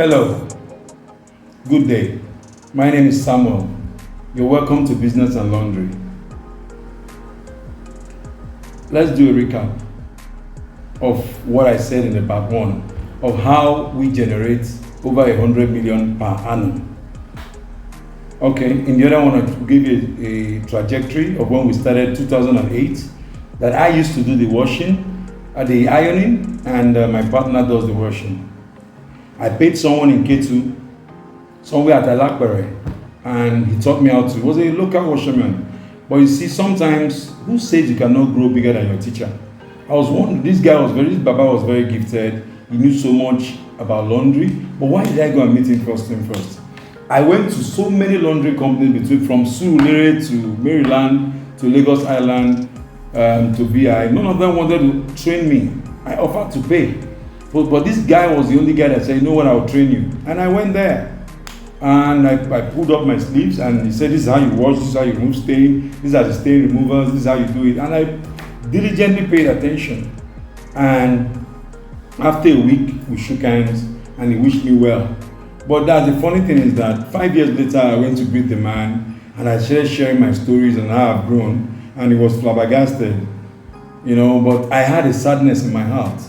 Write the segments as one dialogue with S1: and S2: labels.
S1: Hello, good day. My name is Samuel. You're welcome to Business and Laundry. Let's do a recap of what I said in the part one of how we generate over 100 million per annum. Okay, in the other one, I'll give you a trajectory of when we started 2008, that I used to do the washing, the ironing, and my partner does the washing. I paid someone in K2, somewhere at Alakbere, and he taught me how to. He was a local washerman. But you see, sometimes, who says you cannot grow bigger than your teacher? I was wondering, this Baba was very gifted. He knew so much about laundry. But why did I go and meet him first thing first? I went to so many laundry companies from Surulere to Maryland to Lagos Island to VI. None of them wanted to train me. I offered to pay. But this guy was the only guy that said, you know what, I'll train you. And I went there. And I pulled up my sleeves and he said, this is how you wash, this is how you remove stain, these are the stain removers, this is how you do it. And I diligently paid attention. And after a week, we shook hands and he wished me well. But the funny thing is that 5 years later, I went to greet the man and I started sharing my stories and how I've grown. And he was flabbergasted, but I had a sadness in my heart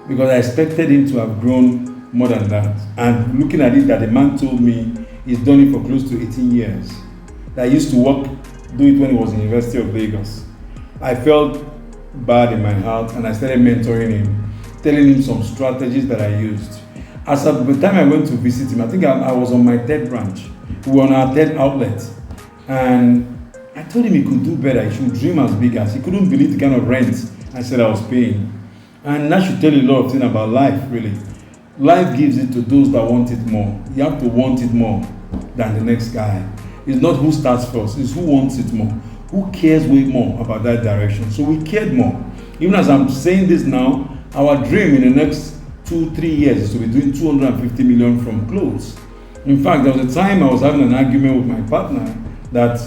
S1: because I expected him to have grown more than that. And looking at it, that the man told me he's done it for close to 18 years. That I used to do it when he was in the University of Lagos. I felt bad in my heart and I started mentoring him, telling him some strategies that I used. As at the time I went to visit him, I think I was on my third branch. We were on our third outlet. And I told him he could do better. He should dream as big as. He couldn't believe the kind of rent I said I was paying. And that should tell you a lot of things about life, really. Life gives it to those that want it more. You have to want it more than the next guy. It's not who starts first, it's who wants it more. Who cares way more about that direction. So we cared more. Even as I'm saying this now, our dream in the next 2-3 years is to be doing 250 million from clothes. In fact, there was a time I was having an argument with my partner that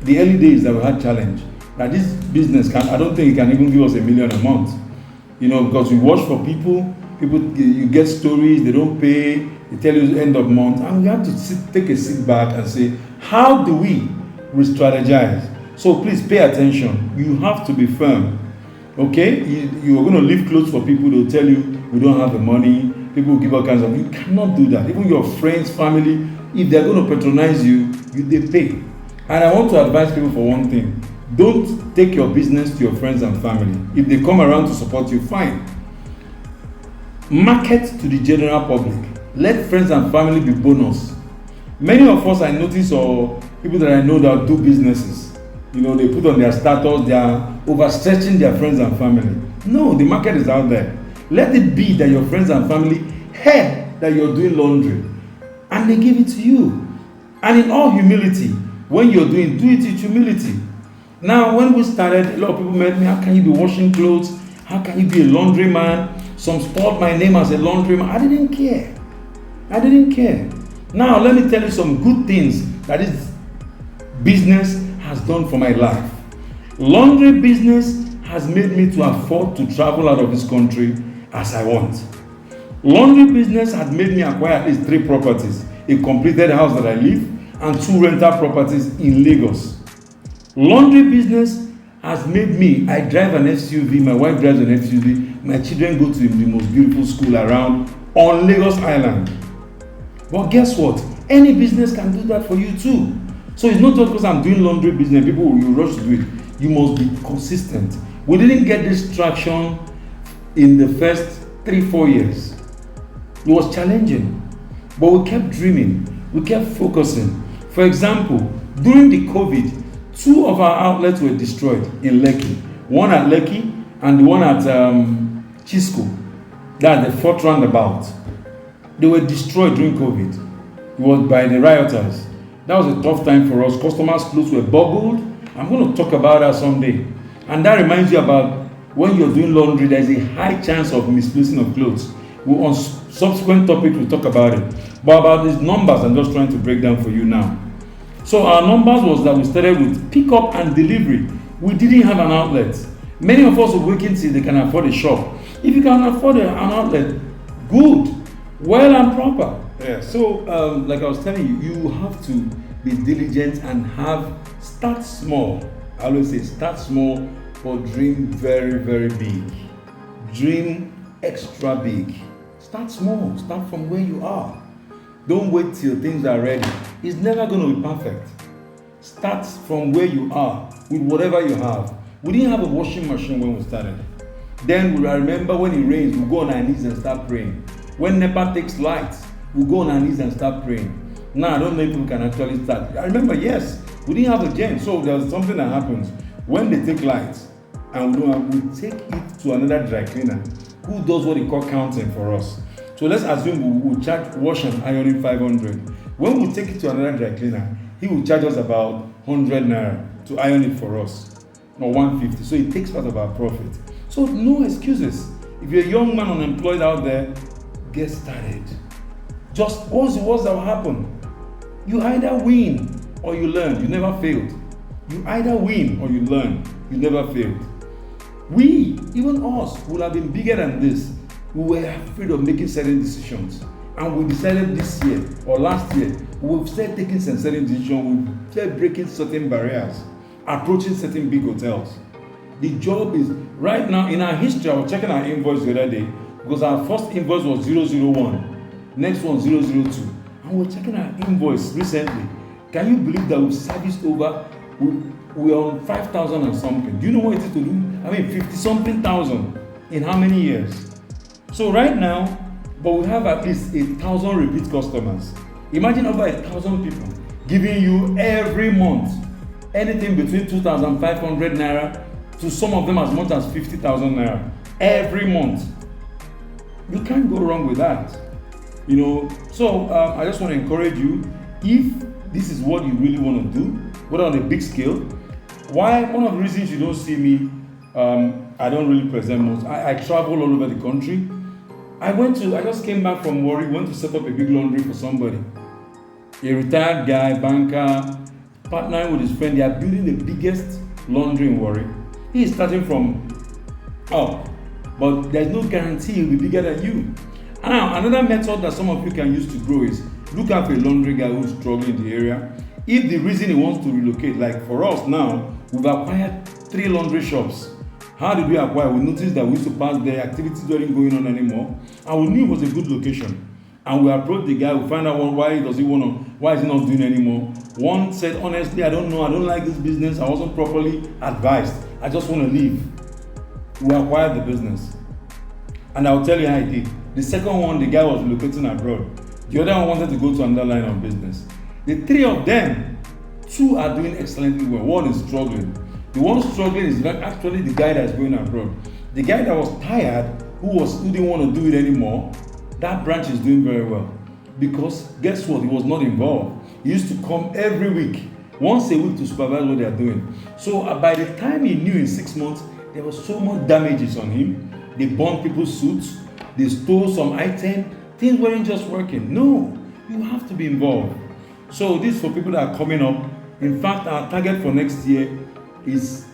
S1: the early days that we had challenge, that this business I don't think it can even give us $1 million a month. Because we wash for people, you get stories, they don't pay, they tell you end of month, and we have to take a sit back and say, how do we re-strategize? So please pay attention. You have to be firm. Okay? You are going to leave clothes for people, they'll tell you, we don't have the money, people will give all kinds of, you cannot do that. Even your friends, family, if they're going to patronize you, they pay. And I want to advise people for one thing. Don't take your business to your friends and family. If they come around to support you, fine. Market to the general public. Let friends and family be bonus. Many of us I notice, or people that I know that do businesses, they put on their status, they are overstretching their friends and family. No, the market is out there. Let it be that your friends and family heard that you're doing laundry and they give it to you. And in all humility, when you're do it with humility. Now, when we started, a lot of people met me, how can you be washing clothes? How can you be a laundryman? Some spelled my name as a laundryman. I didn't care. Now, let me tell you some good things that this business has done for my life. Laundry business has made me to afford to travel out of this country as I want. Laundry business has made me acquire at least 3 properties, a completed house that I live, and 2 rental properties in Lagos. Laundry business has made me, I drive an SUV, my wife drives an SUV, my children go to the most beautiful school around on Lagos Island. But guess what? Any business can do that for you too. So it's not just because I'm doing laundry business, people will rush to do it. You must be consistent. We didn't get this traction in the first 3-4 years. It was challenging, but we kept dreaming, we kept focusing. For example, during the COVID, 2 of our outlets were destroyed in Lekki. One at Lekki and the one at Chisco. That's the 4th roundabout. They were destroyed during COVID. It was by the rioters. That was a tough time for us. Customers' clothes were bubbled. I'm going to talk about that someday. And that reminds you about when you're doing laundry, there's a high chance of misplacing of clothes. On subsequent topics, we'll talk about it. But about these numbers, I'm just trying to break down for you now. So our numbers was that we started with pickup and delivery. We didn't have an outlet. Many of us are working till they can afford a shop. If you can afford an outlet, good. Well and proper. Yeah. So, like I was telling you, you have to be diligent and start small. I always say start small, but dream very, very big. Dream extra big. Start small. Start from where you are. Don't wait till things are ready. It's never going to be perfect. Start from where you are with whatever you have. We didn't have a washing machine when we started. Then I remember when it rains, we go on our knees and start praying. When NEPA takes lights, we go on our knees and start praying. Now I don't know if we can actually start. I remember, yes, we didn't have a gen, so there's something that happens when they take lights, and we take it to another dry cleaner who does what they call counting for us. So let's assume we charge wash and ironing 500. When we take it to another dry cleaner, he will charge us about 100 naira to iron it for us, or 150. So it takes part of our profit. So no excuses. If you're a young man unemployed out there, get started. Just what's that will happen? You either win or you learn. You never failed. You either win or you learn. You never failed. We, even us, would have been bigger than this. We were afraid of making certain decisions. And we decided this year or last year, we've started taking some certain decisions. We've started breaking certain barriers, approaching certain big hotels. The job is, right now in our history, I was checking our invoice the other day, because our first invoice was 001, next one 002. And we're checking our invoice recently. Can you believe that we've serviced over, we're on 5,000 and something. Do you know what it is to do? 50 something thousand in how many years? So right now, but we have at least 1,000 repeat customers. Imagine over 1,000 people giving you every month anything between 2,500 naira to some of them as much as 50,000 naira every month. You can't go wrong with that. So I just want to encourage you, if this is what you really want to do, whether on a big scale. One of the reasons you don't see me, I don't really present much. I travel all over the country. I just came back from Warri, went to set up a big laundry for somebody. A retired guy, banker, partnering with his friend. They are building the biggest laundry in Warri. He is starting from up, but there's no guarantee he'll be bigger than you. Now, another method that some of you can use to grow is look at a laundry guy who's struggling in the area. If the reason he wants to relocate, like for us now, we've acquired 3 laundry shops. How did we acquire? We noticed that we used to pass there, activities weren't going on anymore, and we knew it was a good location. And we approached the guy, we find out why is he not doing anymore. One said, honestly, I don't know, I don't like this business, I wasn't properly advised, I just want to leave. We acquired the business. And I'll tell you how I did. The second one, the guy was relocating abroad. The other one wanted to go to another line of business. The 3 of them, 2 are doing excellently well. One is struggling. The one struggling is actually the guy that's going abroad. The guy that was tired, who didn't want to do it anymore, that branch is doing very well. Because guess what? He was not involved. He used to come every week, once a week, to supervise what they are doing. So by the time he knew in 6 months, there was so much damages on him. They burned people's suits. They stole some item. Things weren't just working. No, you have to be involved. So this is for people that are coming up. In fact, our target for next year is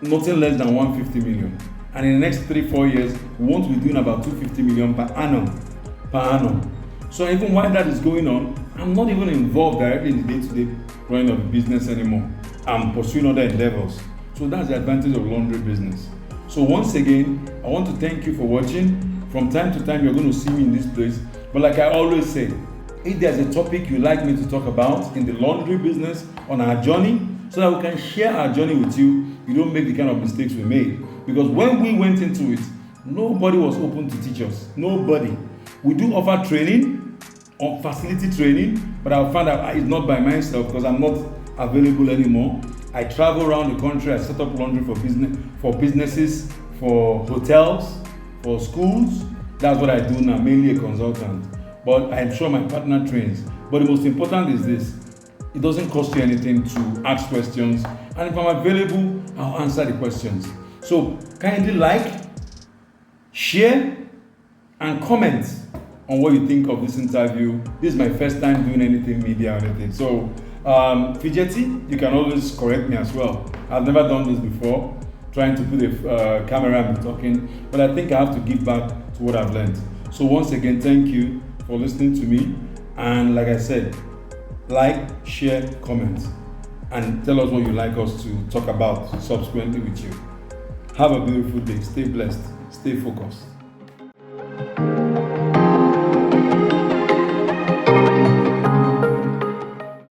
S1: nothing less than 150 million. And in the next 3-4 years, we want to be doing about 250 million per annum. So even while that is going on, I'm not even involved directly in the day-to-day running of the business anymore. I'm pursuing other endeavors. So that's the advantage of laundry business. So once again, I want to thank you for watching. From time to time, you're going to see me in this place. But like I always say, if there's a topic you'd like me to talk about in the laundry business on our journey, so that we can share our journey with you, you don't make the kind of mistakes we made. Because when we went into it, nobody was open to teach us. Nobody. We do offer training, on facility training, but I found out it's not by myself because I'm not available anymore. I travel around the country. I set up laundry for businesses, for hotels, for schools. That's what I do now, mainly a consultant. But I'm sure my partner trains. But the most important is this: it doesn't cost you anything to ask questions, and if I'm available, I'll answer the questions. So kindly like, share, and comment on what you think of this interview. This is my first time doing anything media or anything. So fidgety, you can always correct me as well. I've never done this before, trying to put a camera and be talking, but I think I have to give back to what I've learned. So once again, thank you. for listening to me. And like I said, like, share, comment, and tell us what you'd like us to talk about subsequently with you. Have a beautiful day. Stay blessed. Stay focused.